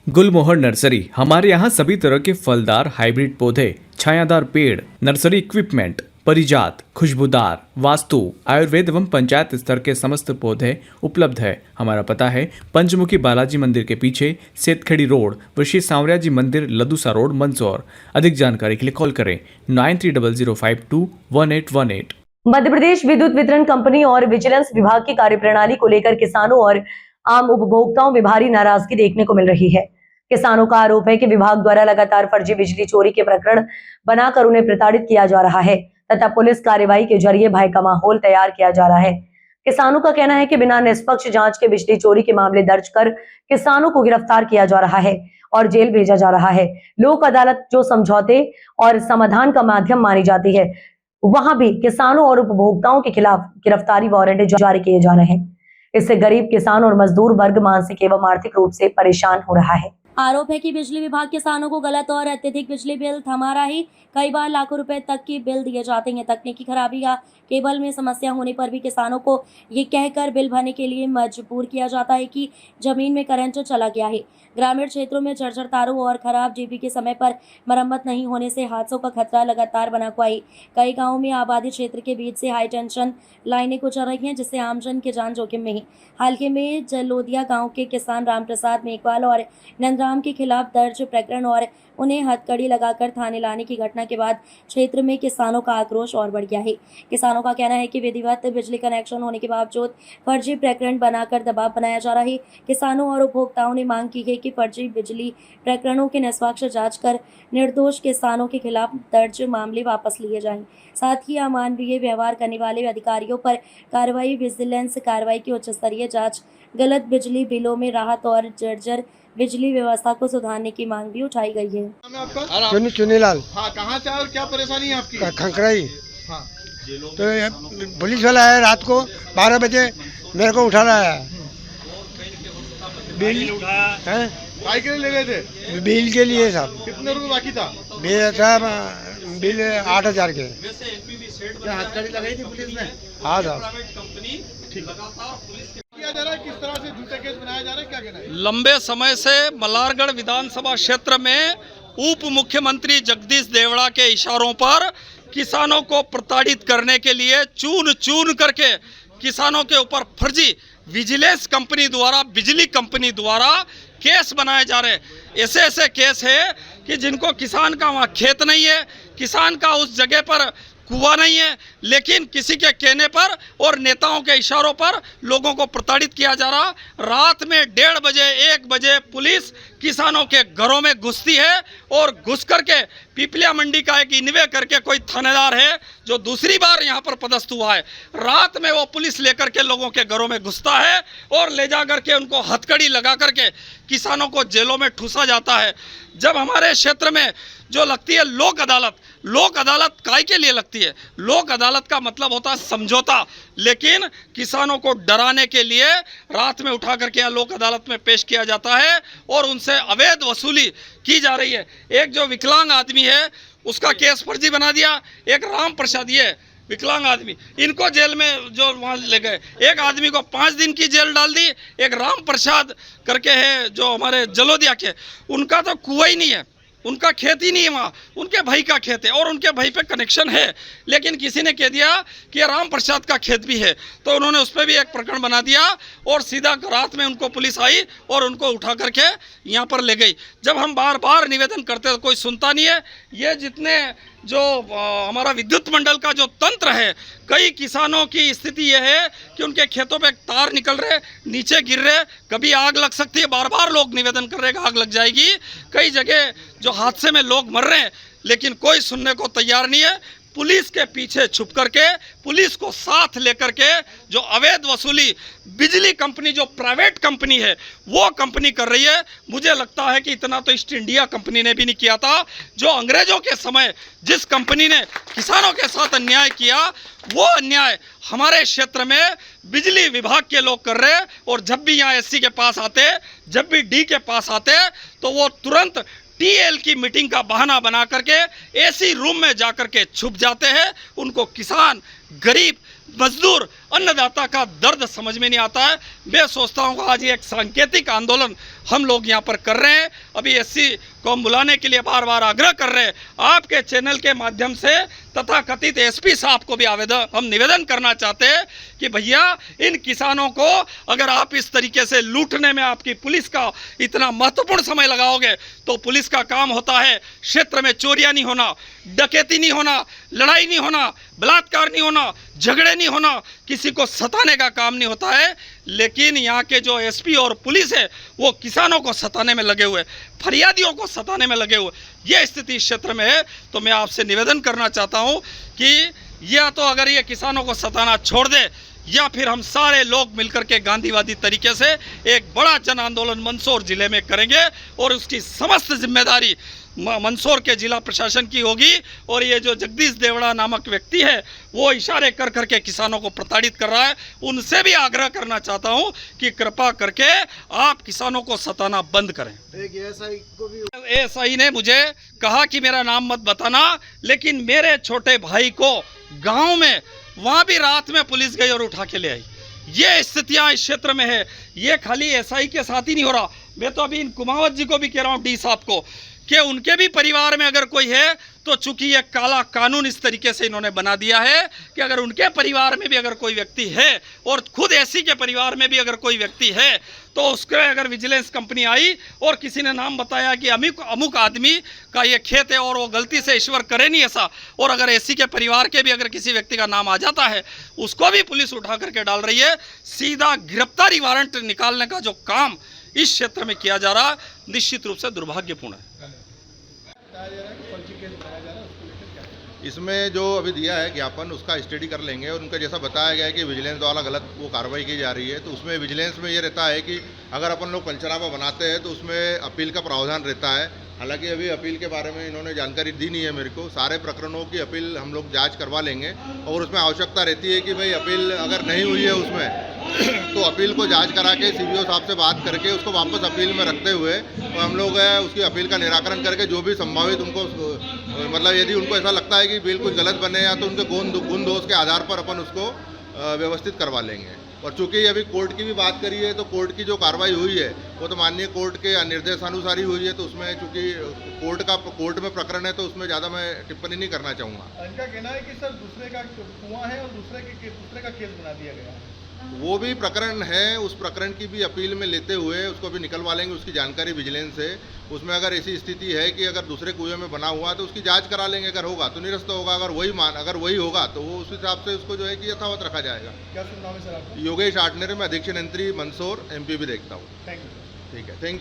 गुलमोहर nursery. हमारे यहाँ सभी तरह के फलदार हाइब्रिड पौधे, छायादार पेड़, नर्सरी इक्विपमेंट, परिजात, खुशबूदार, वास्तु, आयुर्वेद एवं पंचायत स्तर के समस्त पौधे उपलब्ध है। हमारा पता है पंचमुखी बालाजी मंदिर के पीछे, सेतखेड़ी रोड, ऋषि सांवरिया जी मंदिर, लदूसा रोड, मंदसौर। अधिक जानकारी के लिए कॉल करें 9300521818। मध्य प्रदेश विद्युत वितरण कंपनी और विजिलेंस विभाग की कार्यप्रणाली को लेकर किसानों और आम उपभोक्ताओं में भारी नाराजगी देखने को मिल रही है। किसानों का आरोप है कि विभाग द्वारा लगातार फर्जी बिजली चोरी के प्रकरण बनाकर उन्हें प्रताड़ित किया जा रहा है तथा पुलिस कार्रवाई के जरिए भय का माहौल तैयार किया जा रहा है। किसानों का कहना है कि बिना निष्पक्ष जांच के बिजली चोरी के मामले दर्ज कर किसानों को गिरफ्तार किया जा रहा है और जेल भेजा जा रहा है। लोक अदालत जो समझौते और समाधान का माध्यम मानी जाती है, वहां भी किसानों और उपभोक्ताओं के खिलाफ गिरफ्तारी वारंट जारी किए जा रहे हैं। इससे गरीब किसान और मजदूर वर्ग मानसिक एवं आर्थिक रूप से परेशान हो रहा है। आरोप है कि बिजली विभाग किसानों को गलत और अत्यधिक बिजली बिल थमा रहा है। कई बार लाखों रुपए तक की बिल दिए जाते हैं। तकनीकी खराबी या केबल में समस्या होने पर भी किसानों को ये कहकर बिल भरने के लिए मजबूर किया जाता है कि जमीन में करंट चला गया है। ग्रामीण क्षेत्रों में जर्जर तारों और खराब जीबी के समय पर मरम्मत नहीं होने से हादसों का खतरा लगातार बना हुआ है। कई गाँवों में आबादी क्षेत्र के बीच से हाई टेंशन लाइनें गुजर रही हैं, जिससे आमजन की जान जोखिम में है। हाल ही में जलोदिया गांव के किसान रामप्रसाद मेघवाल और नंदराम के खिलाफ दर्ज प्रकरण और उन्हें हथकड़ी लगाकर थाने लाने की घटना के बाद क्षेत्र में किसानों का आक्रोश और बढ़ गया है। किसानों का कहना है कि विधिवत बिजली कनेक्शन होने के बावजूद फर्जी प्रकरण बनाकर दबाव बनाया जा रहा है। किसानों और उपभोक्ताओं ने मांग की है कि फर्जी बिजली प्रकरणों की निष्पक्ष जांच कर निर्दोष किसानों के खिलाफ दर्ज मामले वापस लिए जाएं। साथ ही अमानवीय व्यवहार करने वाले अधिकारियों पर कार्रवाई, विजिलेंस कार्रवाई की उच्च स्तरीय जांच, गलत बिजली बिलों में राहत और जर्जर बिजली व्यवस्था को सुधारने की मांग भी उठाई गई है। चुनीलाल। हाँ, कहाँ से और क्या परेशानी है आपकी? खंकराई। हाँ। तो पुलिस वाला है, रात को 12 बजे मेरे को उठा रहा है। बिल है? काय के लिए ले गए थे? बिल के लिए साहब। कितने रुपए बाकी था? बिल 8,000 के। क्या हथकड़ी लगाई थी पुलिस ने? हाँ साहब। किया जा रहा है, किस तरह से झूठे केस बनाया जा रहा है, क्या कहना है? लंबे समय से मल्हारगढ़ विधानसभा क्षेत्र में उप मुख्यमंत्री जगदीश देवड़ा के इशारों पर किसानों को प्रताड़ित करने के लिए चून चून करके किसानों के ऊपर फर्जी विजिलेंस कंपनी द्वारा, बिजली कंपनी द्वारा केस बनाए जा रहे हैं। ऐसे ऐसे केस है कि जिनको किसान का वहाँ खेत नहीं है, किसान का उस जगह पर कुआं नहीं है, लेकिन किसी के कहने पर और नेताओं के इशारों पर लोगों को प्रताड़ित किया जा रहा। रात में 1:30 बजे 1 बजे पुलिस किसानों के घरों में घुसती है और घुस करके पिपलिया मंडी का एक इन्वे करके कोई थानेदार है जो दूसरी बार यहाँ पर पदस्थ हुआ है, रात में वो पुलिस लेकर के लोगों के घरों में घुसता है और ले जा करके उनको हथकड़ी लगा करके किसानों को जेलों में ठूसा जाता है। जब हमारे क्षेत्र में जो लगती है लोक अदालत, लोक अदालत काय के लिए लगती है? लोक अदालत का मतलब होता है समझौता, लेकिन किसानों को डराने के लिए रात में उठा करके यहाँ लोक अदालत में पेश किया जाता है और उनसे अवैध वसूली की जा रही है। एक जो विकलांग आदमी है उसका केस फर्जी बना दिया, एक राम प्रसाद, ये विकलांग आदमी, इनको जेल में जो वहाँ ले गए, एक आदमी को 5 दिन की जेल डाल दी। एक राम प्रसाद करके है जो हमारे जलोदिया के, उनका तो कुआं ही नहीं है, उनका खेत ही नहीं है, वहाँ उनके भाई का खेत है और उनके भाई पे कनेक्शन है, लेकिन किसी ने कह दिया कि राम प्रसाद का खेत भी है, तो उन्होंने उस पर भी एक प्रकरण बना दिया और सीधा रात में उनको पुलिस आई और उनको उठा करके यहाँ पर ले गई। जब हम बार बार निवेदन करते तो कोई सुनता नहीं है। ये जितने जो हमारा विद्युत मंडल का जो तंत्र है, कई किसानों की स्थिति यह है कि उनके खेतों पे तार निकल रहे, नीचे गिर रहे, कभी आग लग सकती है, बार बार लोग निवेदन कर रहे हैं आग लग जाएगी। कई जगह जो हादसे में लोग मर रहे हैं, लेकिन कोई सुनने को तैयार नहीं है। पुलिस के पीछे छुप करके, पुलिस को साथ लेकर के जो अवैध वसूली बिजली कंपनी, जो प्राइवेट कंपनी है, वो कंपनी कर रही है। मुझे लगता है कि इतना तो ईस्ट इंडिया कंपनी ने भी नहीं किया था। जो अंग्रेजों के समय जिस कंपनी ने किसानों के साथ अन्याय किया, वो अन्याय हमारे क्षेत्र में बिजली विभाग के लोग कर रहे हैं। और जब भी यहाँ एससी के पास आते, जब भी डी के पास आते, तो वो तुरंत टीएल की मीटिंग का बहाना बना करके एसी रूम में जाकर के छुप जाते हैं। उनको किसान, गरीब, मजदूर, अन्नदाता का दर्द समझ में नहीं आता है। मैं सोचता हूँ आज ये एक सांकेतिक आंदोलन हम लोग यहाँ पर कर रहे हैं। अभी एससी को हम बुलाने के लिए बार बार आग्रह कर रहे हैं। आपके चैनल के माध्यम से तथा कथित एसपी साहब को भी हम निवेदन करना चाहते हैं कि भैया इन किसानों को अगर आप इस तरीके से लूटने में आपकी पुलिस का इतना महत्वपूर्ण समय लगाओगे तो पुलिस का काम होता है क्षेत्र में चोरियां नहीं होना, डकैती नहीं होना, लड़ाई नहीं होना, बलात्कार नहीं होना, झगड़े नहीं होना, किसी को सताने का काम नहीं होता है। लेकिन यहाँ के जो एसपी और पुलिस है वो किसानों को सताने में लगे हुए, फरियादियों को सताने में लगे हुए, ये स्थिति इस क्षेत्र में है। तो मैं आपसे निवेदन करना चाहता हूँ कि या तो अगर ये किसानों को सताना छोड़ दे या फिर हम सारे लोग मिलकर के गांधीवादी तरीके से एक बड़ा जन आंदोलन मंदसौर जिले में करेंगे और उसकी समस्त जिम्मेदारी मंदसौर के जिला प्रशासन की होगी। और ये जो जगदीश देवड़ा नामक व्यक्ति है वो इशारे कर करके किसानों को प्रताड़ित कर रहा है, उनसे भी आग्रह करना चाहता हूं कि कृपा करके आप किसानों को सताना बंद करें। एक एसआई को भी एसआई ने मुझे कहा कि मेरा नाम मत बताना, लेकिन मेरे छोटे भाई को गांव में वहां भी रात में पुलिस गई और उठा के ले आई। ये स्थितियां इस क्षेत्र में है। ये खाली एसआई के साथ ही नहीं हो रहा, मैं तो अभी इन कुमावत जी को भी कह रहा हूं, डी साहब को, कि उनके भी परिवार में अगर कोई है तो चूंकि ये काला कानून इस तरीके से इन्होंने बना दिया है कि अगर उनके परिवार में भी अगर कोई व्यक्ति है और खुद एससी के परिवार में भी अगर कोई व्यक्ति है तो उसके अगर विजिलेंस कंपनी आई और किसी ने नाम बताया कि अमुक आदमी का ये खेत है और वो गलती से ईश्वर करे नहीं ऐसा, और अगर एससी के परिवार के भी अगर किसी व्यक्ति का नाम आ जाता है उसको भी पुलिस उठा करके डाल रही है। सीधा गिरफ्तारी वारंट निकालने का जो काम इस क्षेत्र में किया जा रहा निश्चित रूप से दुर्भाग्यपूर्ण है। इसमें जो अभी दिया है ज्ञापन उसका स्टडी कर लेंगे और उनका जैसा बताया गया है कि विजिलेंस द्वारा गलत वो कार्रवाई की जा रही है, तो उसमें विजिलेंस में ये रहता है कि अगर अपन लोग पंचनामा बनाते हैं तो उसमें अपील का प्रावधान रहता है। हालांकि अभी अपील के बारे में इन्होंने जानकारी दी नहीं है मेरे को। सारे प्रकरणों की अपील हम लोग जांच करवा लेंगे और उसमें आवश्यकता रहती है कि भाई अपील अगर नहीं हुई है उसमें तो अपील को जांच करा के सीबीओ साहब से बात करके उसको वापस अपील में रखते हुए तो हम लोग उसकी अपील का निराकरण करके जो भी संभावित उनको मतलब यदि उनको ऐसा लगता है कि बिल कुछ गलत बने या तो उनके गुण दोष के आधार पर अपन उसको व्यवस्थित करवा लेंगे। और चूंकि अभी कोर्ट की भी बात करी है तो कोर्ट की जो कार्रवाई हुई है वो तो माननीय कोर्ट के निर्देशानुसार ही हुई है, तो उसमें चूंकि कोर्ट में प्रकरण है तो उसमें ज़्यादा मैं टिप्पणी नहीं करना चाहूँगा। इनका कहना है कि सर दूसरे का कुआं है और दूसरे का केस बना दिया गया है। वो भी प्रकरण है, उस प्रकरण की भी अपील में लेते हुए उसको भी निकलवा लेंगे, उसकी जानकारी विजिलेंस से। उसमें अगर ऐसी स्थिति है कि अगर दूसरे कुएं में बना हुआ तो उसकी जांच करा लेंगे, अगर होगा तो निरस्त होगा, अगर वही होगा तो वो उस हिसाब से उसको जो है कि यथावत रखा जाएगा। क्या शुभ नाम है सर आपका? योगेश आटनेर, मैं अधीक्षण यंत्री मंदसौर MP भी देखता हूँ। Thank you. ठीक है, थैंक यू।